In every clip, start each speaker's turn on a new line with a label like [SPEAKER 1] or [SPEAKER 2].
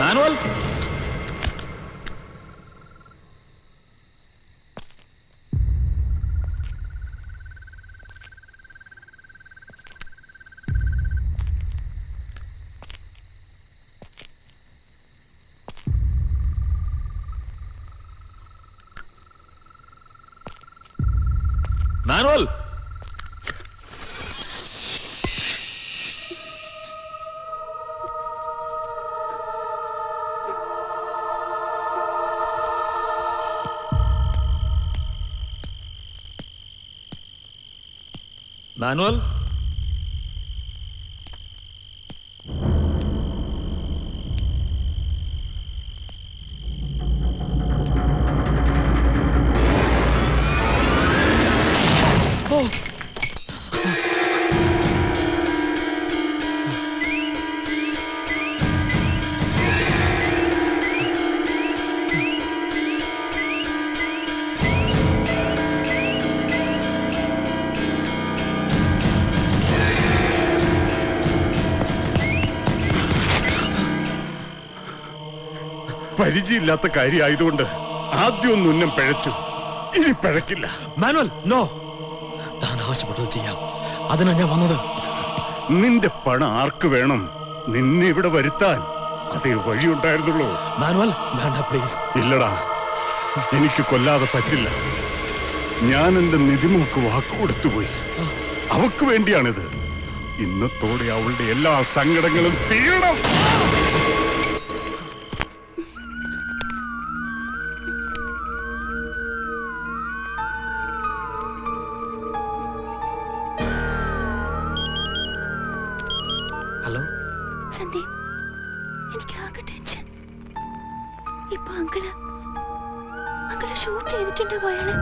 [SPEAKER 1] Manual, manual, manual,
[SPEAKER 2] പരിചയമില്ലാത്ത കാര്യമായതുകൊണ്ട് ആദ്യം ഉന്നം പിഴച്ചു, ഇനി പിഴക്കില്ല.
[SPEAKER 1] Manual, no. താൻ ആവശ്യപ്പെട്ടത് ചെയ്യാം, അതിനാ ഞാൻ വന്നത്.
[SPEAKER 2] നിന്റെ പണം ആർക്ക് വേണം? നിന്നെ ഇവിടെ വരുത്താൻ അതേ വഴിയുണ്ടായിരുന്നുള്ളൂ.
[SPEAKER 1] മാനുവൽ, വേണ്ട പ്ലീസ്.
[SPEAKER 2] ഇല്ലടാ, എനിക്ക് കൊല്ലാതെ പറ്റില്ല. ഞാൻ എന്റെ നിധിമുക്ക് വാക്കുകൊടുത്തുപോയി. അവക്ക് വേണ്ടിയാണിത്. ഇന്നത്തോടെ അവളുടെ എല്ലാ സങ്കടങ്ങളും തീരണം.
[SPEAKER 1] ഹലോ
[SPEAKER 3] സന്ദീപ്, എനിക്ക് ആകെ ടെൻഷൻ. ഇപ്പൊ അങ്കിള് ഷൂട്ട് ചെയ്തിട്ടുണ്ട് അയാള്.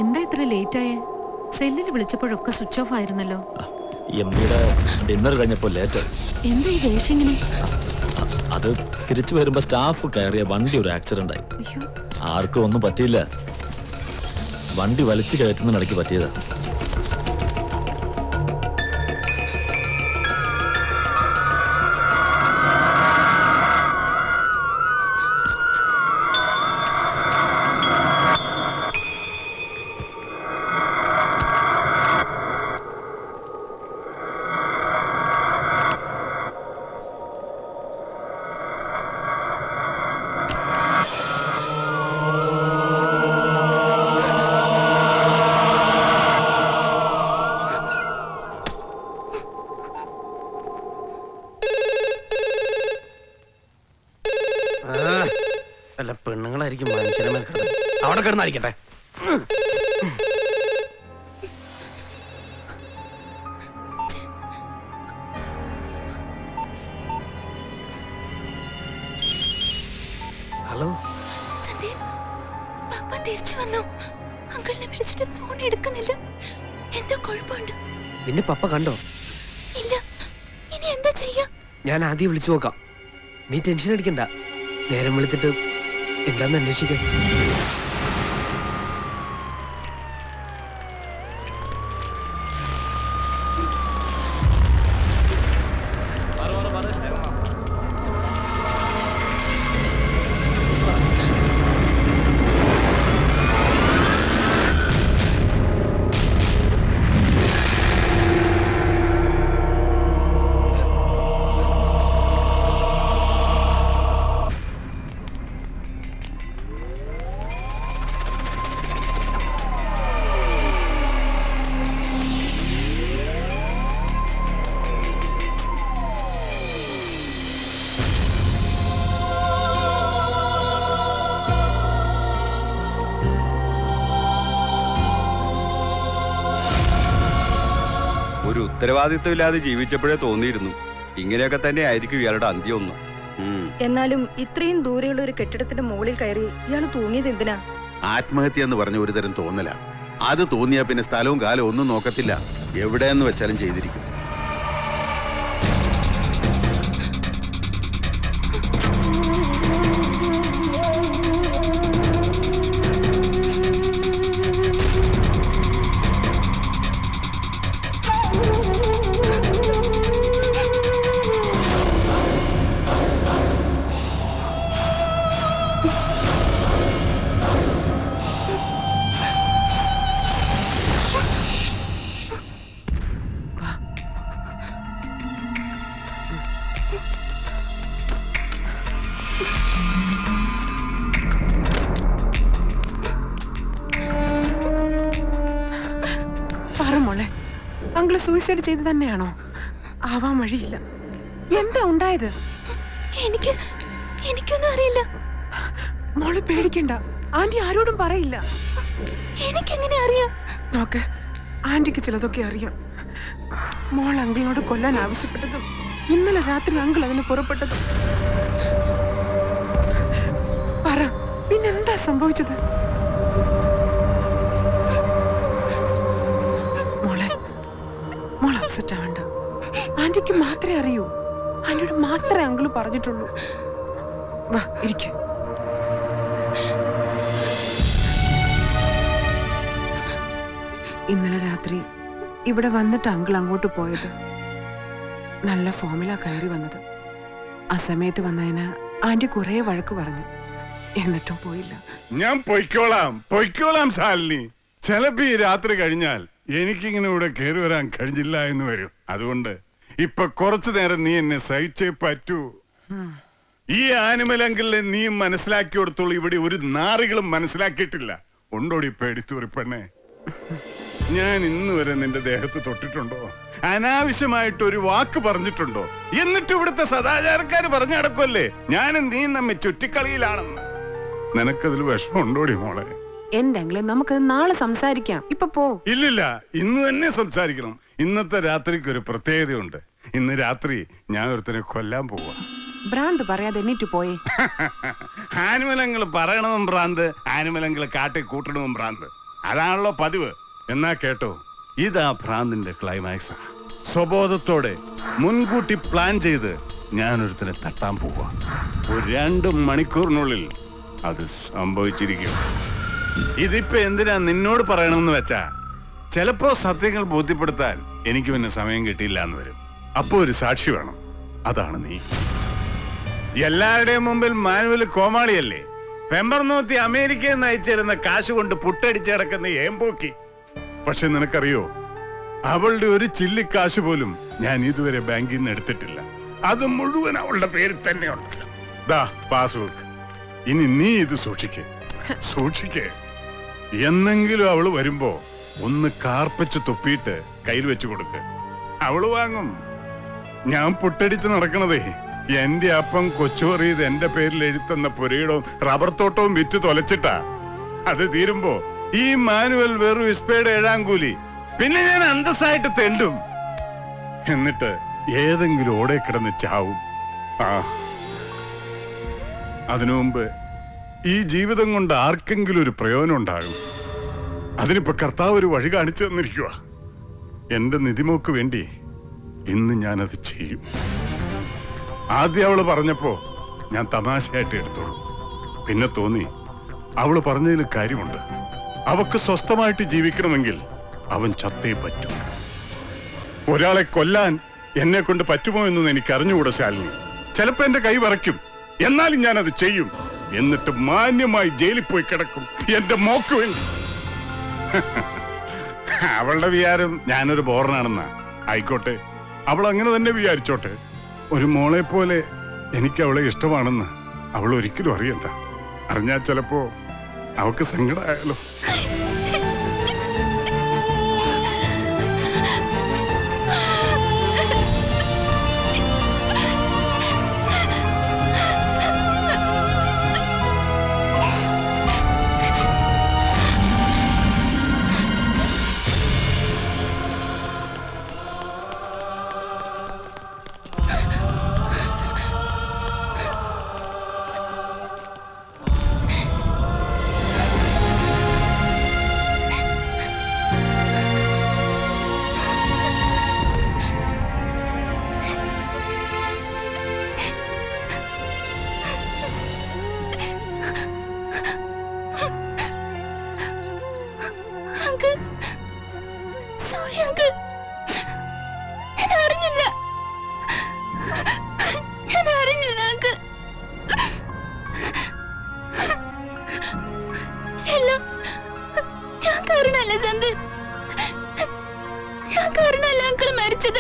[SPEAKER 4] എന്താ ഇത്ര ലേറ്റ് ആയേ? സെല്ലിൽ വിളിച്ചപ്പോഴൊക്കെ സ്വിച്ച് ഓഫ് ആയിരുന്നല്ലോ.
[SPEAKER 1] ഡിന്നർ കഴിഞ്ഞപ്പോ ലേറ്റ്.
[SPEAKER 4] എന്താ ഈ വേഷം ഇങ്ങനെ?
[SPEAKER 1] അത് തിരിച്ചു വരുമ്പോ സ്റ്റാഫ് കയറിയ വണ്ടി ഒരു ആക്സിഡന്റ് ആയി. ആർക്കും ഒന്നും പറ്റിയില്ല. വണ്ടി വലിച്ചു കയറ്റുന്നതിനിടയ്ക്ക് പറ്റിയതാ.
[SPEAKER 5] ശരിക്കും മനുഷ്യനെ മെനക്കെടുത്തത്. അവിടെ കിടന്നായിരിക്കട്ടെ. ഹലോ
[SPEAKER 3] സന്ദീപ്, പപ്പ തിരിച്ചു വന്നു. അങ്കിളിനെ വിളിച്ചിട്ട് ഫോൺ എടുക്കുന്നില്ല. എന്തോ കുഴപ്പമുണ്ട്.
[SPEAKER 5] നിന്നെ പപ്പ കണ്ടോ?
[SPEAKER 3] ഇല്ല. ഇനി എന്താ ചെയ്യാ?
[SPEAKER 5] ഞാൻ ആദ്യം വിളിച്ചു നോക്കാം. നീ ടെൻഷൻ അടിക്കണ്ട. നേരം വിളിച്ചിട്ട് എന്താന്ന് അന്വേഷിക്കാം.
[SPEAKER 6] ഒരു ഉത്തരവാദിത്വമില്ലാതെ ജീവിച്ചപ്പോഴേ തോന്നിയിരുന്നു ഇങ്ങനെയൊക്കെ തന്നെ ആയിരിക്കും ഇയാളുടെ അന്ത്യം ഒന്ന്.
[SPEAKER 7] എന്നാലും ഇത്രയും ദൂരെയുള്ള ഒരു കെട്ടിടത്തിന്റെ മുകളിൽ കയറി ഇയാൾ തൂങ്ങിയത് എന്തിനാ?
[SPEAKER 2] ആത്മഹത്യ എന്ന് പറഞ്ഞ ഒരു തരം തോന്നല. അത് തോന്നിയാ പിന്നെ സ്ഥലവും കാലവും ഒന്നും നോക്കത്തില്ല, എവിടെയെന്ന് വെച്ചാലും ചെയ്തിരിക്കും.
[SPEAKER 4] മോളെ, അങ്കിള് സൂയിസൈഡ് ചെയ്ത് തന്നെയാണോ? ആവാൻ വഴിയില്ല. എന്താ ഉണ്ടായത്?
[SPEAKER 3] എനിക്കൊന്നും അറിയില്ല.
[SPEAKER 4] മോള് പേടിക്കണ്ട. ആന്റി ആരോടും പറയില്ല.
[SPEAKER 3] എനിക്കെങ്ങനെ അറിയാം?
[SPEAKER 4] നോക്ക്, ആന്റിക്ക് ചിലതൊക്കെ അറിയാം. മോൾ അങ്കിളിനോട് കൊല്ലാൻ ആവശ്യപ്പെട്ടതും ഇന്നലെ രാത്രി അങ്കിൾ അതിന് പുറപ്പെട്ടതും. പറ, പിന്നെന്താ സംഭവിച്ചത്? മോൾ അപ്സെറ്റ് ആവണ്ട. ആന്റിക്ക് മാത്രമേ അറിയൂ. ആന്റിയോട് മാത്രമേ അങ്കിള് പറഞ്ഞിട്ടുള്ളൂ. വാ, ഇരിക്ക. ഇന്നലെ രാത്രി ഇവിടെ വന്നിട്ട് അങ്കിൾ അങ്ങോട്ട് പോയത്. നല്ല ഫോമിലാ കയറി വന്നത്. ആ സമയത്ത് വന്നതിന് ആന്റി കുറെ വഴക്ക് പറഞ്ഞു. എന്നിട്ടും പോയില്ല.
[SPEAKER 2] ഞാൻ പൊയ്ക്കോളാം ശാലിനി. ചിലപ്പോ ഈ രാത്രി കഴിഞ്ഞാൽ എനിക്കിങ്ങനെ ഇവിടെ കയറി വരാൻ കഴിഞ്ഞില്ല എന്ന് വരും. അതുകൊണ്ട് ഇപ്പൊ കുറച്ചു നേരം നീ എന്നെ സഹിച്ചേ പറ്റൂ. ഈ ആനിമലെങ്കിലെ നീ മനസ്സിലാക്കി കൊടുത്തോളൂ. ഇവിടെ ഒരു നാറികളും മനസ്സിലാക്കിയിട്ടില്ല. ഉണ്ടോടി പേടിത്തൂറി പെണ്ണെ? ഞാൻ ഇന്ന് വരെ നിന്റെ ദേഹത്ത് തൊട്ടിട്ടുണ്ടോ? അനാവശ്യമായിട്ട് ഒരു വാക്ക് പറഞ്ഞിട്ടുണ്ടോ? എന്നിട്ട് ഇവിടുത്തെ സദാചാരക്കാര് പറഞ്ഞു നടക്കുമല്ലേ ഞാനും നീ നമ്മെ ചുറ്റിക്കളിയിലാണെന്ന്. നിനക്കതിൽ വിഷമമുണ്ടോടി മോളെ?
[SPEAKER 4] എന്റെ അങ്കിളെ, നമുക്ക് നാളെ സംസാരിക്കാം. ഇപ്പൊ പോ.
[SPEAKER 2] ഇല്ലില്ല, ഇന്ന് തന്നെ സംസാരിക്കണം. ഇന്നത്തെ രാത്രിക്ക് ഒരു പ്രത്യേകതയുണ്ട്. ഇന്ന് രാത്രി ഞാൻ ഒരുത്തനെ കൊല്ലാൻ പോവാ.
[SPEAKER 4] ഭ്രാന്ത് പറയാതെ എണ്ണീറ്റ് പോയേ.
[SPEAKER 2] ആനിമലങ്ങൾ പറയണതും ഭ്രാന്ത്, ആനിമലങ്ങൾ കാട്ടി കൂട്ടണതും ഭ്രാന്ത്. അതാണല്ലോ പതിവ്. എന്നാ കേട്ടോ, ഇതാ ഭ്രാന്തിന്റെ ക്ലൈമാക്സാ. സ്വബോധത്തോടെ മുൻകൂട്ടി പ്ലാൻ ചെയ്ത് ഞാനൊരുത്തനെ തട്ടാൻ പോവാ. ഒരു 2 മണിക്കൂറിനുള്ളിൽ അത് സംഭവിച്ചിരിക്കും. ഇതിപ്പോ എന്തിനാ നിന്നോട് പറയണമെന്ന് വെച്ചാ, ചിലപ്പോ സത്യങ്ങൾ ബോധ്യപ്പെടുത്താൻ എനിക്ക് പിന്നെ സമയം കിട്ടിയില്ല എന്ന് വരും. അപ്പോ ഒരു സാക്ഷി വേണം. അതാണ് നീ. എല്ലാവരുടെയും മുമ്പിൽ മാനുവൽ കോമാളിയല്ലേ? പെമ്പർനോത്തി അമേരിക്കയിൽ നിന്ന് അയച്ചിരുന്ന കാശ് കൊണ്ട് പുട്ടടിച്ച് കിടക്കുന്ന ഏമ്പോക്കി. പക്ഷെ നിനക്കറിയോ, അവളുടെ ഒരു ചില്ലിക്കാശ് പോലും ഞാൻ ഇതുവരെ ബാങ്കിൽ നിന്ന് എടുത്തിട്ടില്ല. അത് മുഴുവൻ അവളുടെ പേരിൽ തന്നെയുണ്ട്. ദാ പാസ്ബുക്ക്. ഇനി നീ ഇത് സൂക്ഷിക്കേ. എന്നെങ്കിലും അവള് വരുമ്പോ ഒന്ന് കാർപ്പിച്ച് തുപ്പിയിട്ട് കയ്യിൽ വെച്ചു കൊടുക്ക്. അവള് വാങ്ങും. ഞാൻ പുട്ടടിച്ച് നടക്കണതേ എന്റെ അപ്പം കൊച്ചുറിയത് എന്റെ പേരിൽ എഴുത്തുന്ന പുരയിടവും റബ്ബർ തോട്ടവും വിറ്റ് തൊലച്ചിട്ടാ. അത് തീരുമ്പോ ഈ മാനുവൽ വെറും ഇസ്പയുടെ 7-ാം കൂലി. പിന്നെ ഞാൻ അന്തസ്സായിട്ട് തെണ്ടും. എന്നിട്ട് ഏതെങ്കിലും ഓടെ കിടന്ന് ചാവും. അതിനു മുമ്പ് ഈ ജീവിതം കൊണ്ട് ആർക്കെങ്കിലും ഒരു പ്രയോജനം ഉണ്ടാകും. അതിനിപ്പോ കർത്താവ് ഒരു വഴി കാണിച്ചു തന്നിരിക്കുക. എന്റെ നിധിമോക്ക് വേണ്ടി ഇന്ന് ഞാനത് ചെയ്യും. ആദ്യം അവള് പറഞ്ഞപ്പോ ഞാൻ തമാശയായിട്ട് എടുത്തോളൂ. പിന്നെ തോന്നി അവള് പറഞ്ഞതിൽ കാര്യമുണ്ട്. അവക്ക് സ്വസ്ഥമായിട്ട് ജീവിക്കണമെങ്കിൽ അവൻ ചത്തേ പറ്റൂ. ഒരാളെ കൊല്ലാൻ എന്നെ കൊണ്ട് പറ്റുമോ എന്നൊന്നും എനിക്ക് അറിഞ്ഞുകൂടാ ശാലിനി. ചിലപ്പോ എന്റെ കൈ വിറയ്ക്കും, എന്നാലും ഞാനത് ചെയ്യും. എന്നിട്ട് മാന്യമായി ജയിലിൽ പോയി കിടക്കും എന്റെ മോക്ക് വേണ്ടി. അവളുടെ വിചാരം ഞാനൊരു ബോറനാണെന്നാ. ആയിക്കോട്ടെ, അവൾ അങ്ങനെ തന്നെ വിചാരിച്ചോട്ടെ. ഒരു മോളെ പോലെ എനിക്ക് അവളെ ഇഷ്ടമാണെന്ന് അവൾ ഒരിക്കലും അറിയണ്ട. അറിഞ്ഞാൽ ചിലപ്പോ അവക്ക് സങ്കടമായാലോ.
[SPEAKER 3] മരിച്ചത്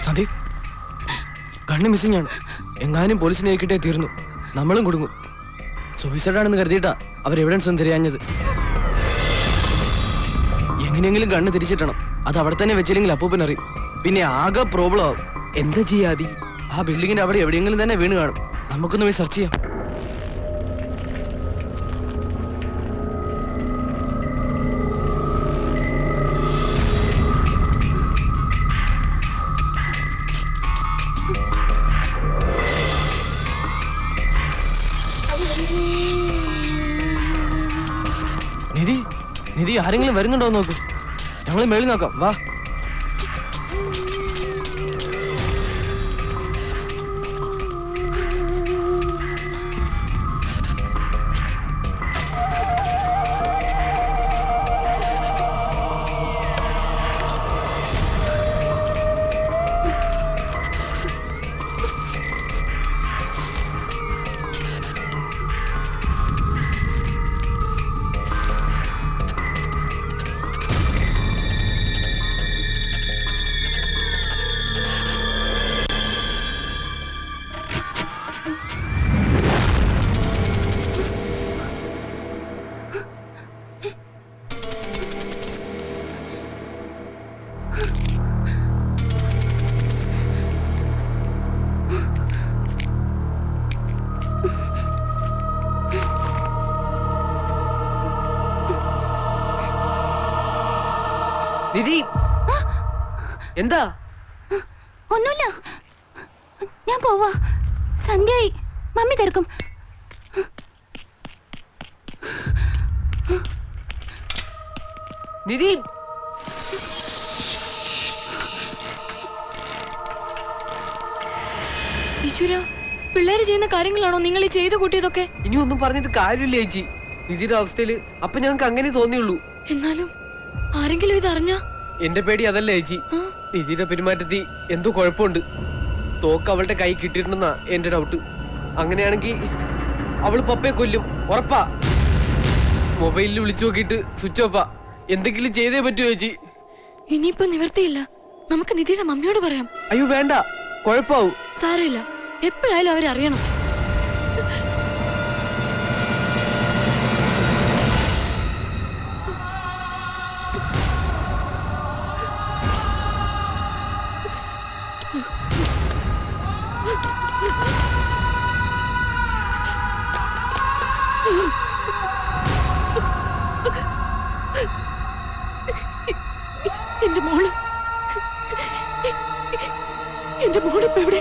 [SPEAKER 5] സന്ദീപ്, കണ്ണ് മിസ്സിംഗ് ആണ്. എങ്ങാനും പോലീസിനെ ഏൽക്കിട്ടേ തീർന്നു, നമ്മളും കുടുങ്ങും. സൂയിസൈഡ് ആണെന്ന് കരുതിയിട്ടാ അവർ എവിഡൻസ് ഒന്നും തിരയാഞ്ഞത്. എങ്ങനെയെങ്കിലും കണ്ണ് തിരിച്ചിട്ടണം. അത് അവിടെ തന്നെ വെച്ചില്ലെങ്കിൽ അപ്പൂപ്പൻ അറിയും. പിന്നെ ആകെ പ്രോബ്ലം ആവും. എന്താ ചെയ്യാതി? ആ ബിൽഡിങ്ങിന്റെ അവിടെ എവിടെയെങ്കിലും തന്നെ വീണ് കാണും. നമുക്കൊന്ന് പോയി സെർച്ച് ചെയ്യാം. നിധി, നിധി ആരെങ്കിലും വരുന്നുണ്ടോ നോക്കൂ. ഞങ്ങൾ മേളിൽ നോക്കാം, വാ. നിധി, എന്താ?
[SPEAKER 3] ഒന്നുമില്ല, ഞാൻ പോവാ. സന്ധ്യയായി, മമ്മി തിരക്കും.
[SPEAKER 5] നിധി,
[SPEAKER 3] ഈശ്വര, പിള്ളേര് ചെയ്യുന്ന കാര്യങ്ങളാണോ നിങ്ങൾ ഈ ചെയ്തു കൂട്ടിയതൊക്കെ?
[SPEAKER 5] ഇനി ഒന്നും പറഞ്ഞിട്ട് കാര്യമില്ല ചേച്ചി. നിധിയുടെ അവസ്ഥയില് അപ്പൊ ഞങ്ങൾക്ക് അങ്ങനെ തോന്നിയുള്ളൂ.
[SPEAKER 3] എന്നാലും ആരെങ്കിലും ഇത് അറിഞ്ഞ?
[SPEAKER 5] എന്റെ പേടി അതല്ല ചേച്ചി. നിധിയുടെ പെരുമാറ്റത്തിൽ എന്തോ കുഴപ്പമുണ്ട്. തോക്ക് അവളുടെ കൈ കിട്ടിയിട്ടുണ്ടെന്നാ എന്റെ ഡൗട്ട്. അങ്ങനെയാണെങ്കിൽ അവള് പപ്പയെ കൊല്ലും, ഉറപ്പാ. മൊബൈലിൽ വിളിച്ചു നോക്കിയിട്ട് സ്വിച്ച് ഓഫാ. എന്തെങ്കിലും ചെയ്തേ പറ്റുമോ ചേച്ചി?
[SPEAKER 3] ഇനിയിപ്പോ നിവർത്തിയില്ല. നമുക്ക് നിധിയുടെ മമ്മിയോട് പറയാം.
[SPEAKER 5] അയ്യോ വേണ്ട, കുഴപ്പാവും.
[SPEAKER 3] സാരമില്ല, എപ്പോഴായാലും അവരറിയണം. എന്റെ മോളിപ്പോ എവിടെ?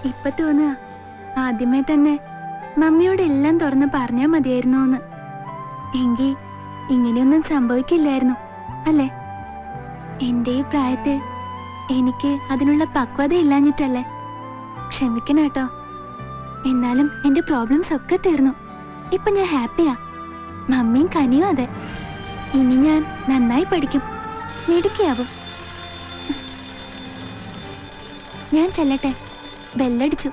[SPEAKER 8] ഇപ്പൊ തോന്നുക ആദ്യമേ തന്നെ മമ്മിയോട് എല്ലാം തുറന്ന് പറഞ്ഞാ മതിയായിരുന്നു എന്ന്. എങ്കിൽ ഇങ്ങനെയൊന്നും സംഭവിക്കില്ലായിരുന്നു അല്ലേ? എന്റെ ഈ പ്രായത്തിൽ എനിക്ക് അതിനുള്ള പക്വത ഇല്ലാഞ്ഞിട്ടല്ലേ? ക്ഷമിക്കണം കേട്ടോ. എന്നാലും എന്റെ പ്രോബ്ലംസ് ഒക്കെ തീർന്നു. ഇപ്പൊ ഞാൻ ഹാപ്പിയാ. മമ്മിയും കനിയും അതെ. ഇനി ഞാൻ നന്നായി പഠിക്കും, മിടുക്കിയാവും. ഞാൻ ചെല്ലട്ടെ, ബെല്ലടിച്ചു.